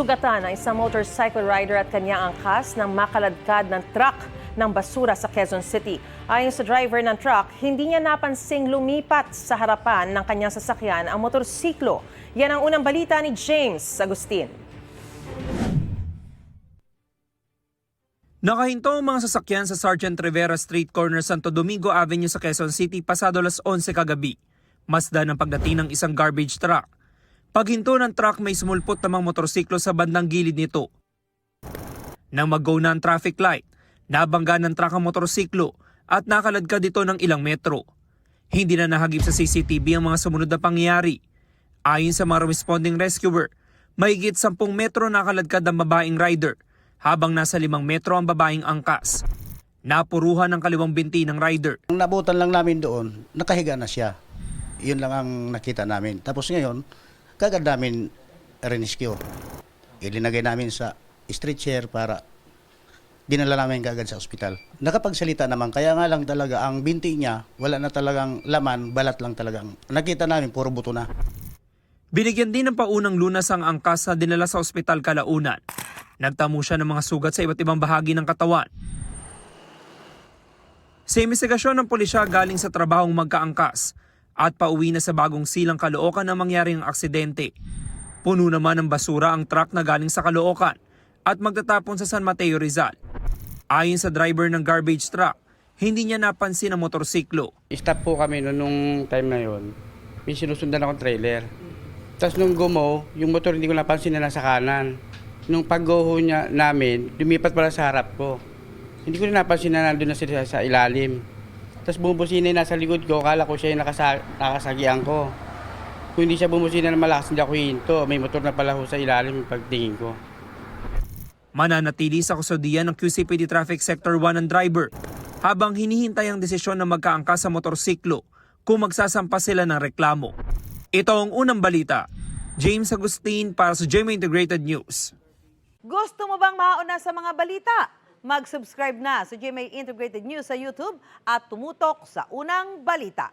Nasugatan ang isang motorcycle rider at kanyang angkas nang makaladkad ng truck ng basura sa Quezon City. Ayon sa driver ng truck, hindi niya napansing lumipat sa harapan ng kanyang sasakyan ang motorsiklo. Yan ang unang balita ni James Agustin. Nakahinto ang mga sasakyan sa Sergeant Rivera Street Corner, Santo Domingo Avenue sa Quezon City pasado alas 11 kagabi. Masdan ang pagdating ng isang garbage truck. Paghinto ng truck, may sumulpot namang motorsiklo sa bandang gilid nito. Nang mag-go na ang traffic light, nabangga ng truck ang motorsiklo at nakaladkad dito ng ilang metro. Hindi na nahagip sa CCTV ang mga sumunod na pangyayari. Ayon sa mga responding rescuer, mahigit 10 metro nakaladkad ang babaeng rider habang nasa 5 metro ang babaeng angkas. Napuruhan ang kaliwang binti ng rider. Ang nabutan lang namin doon, nakahiga na siya. Yun lang ang nakita namin. Tapos ngayon, kagad namin rescue. Ilinagay namin sa stretcher para dinala namin kagad sa ospital. Nakapagsalita naman, kaya nga lang talaga ang binti niya, wala na talagang laman, balat lang talagang. Nakita namin, puro buto na. Binigyan din ng paunang lunas ang angkas na dinala sa ospital kalaunan. Nagtamo siya ng mga sugat sa iba't ibang bahagi ng katawan. Sa investigasyon ng pulisya galing sa trabahong magkaangkas at pauwi na sa Bagong Silang, Caloocan na mangyaring aksidente. Puno naman ng basura ang truck na galing sa Caloocan at magtatapon sa San Mateo, Rizal. Ayon sa driver ng garbage truck, hindi niya napansin ang motorsiklo. Stop po kami nung time na yon. May sinusundan akong trailer. Tapos nung gumo, yung motor hindi ko napansin na nasa kanan. Nung pag-go niya namin, lumipat pala sa harap ko. Hindi ko rin napansin na nandun na sila sa ilalim. Tapos bumubusina nasa likod ko, kala ko siya yung nakasagian ko. Kung hindi siya bumusina na malakas, hindi ako hinto. May motor na pala ho sa ilalim yung pagtingin ko. Mananatili sa kusodiyan ng QCPD Traffic Sector 1 ang driver habang hinihintay ang desisyon ng magkaangkas sa motorsiklo kung magsasampa sila ng reklamo. Ito ang unang balita. James Agustin para sa GMA Integrated News. Gusto mo bang mauna sa mga balita? Mag-subscribe na sa GMA Integrated News sa YouTube at tumutok sa unang balita.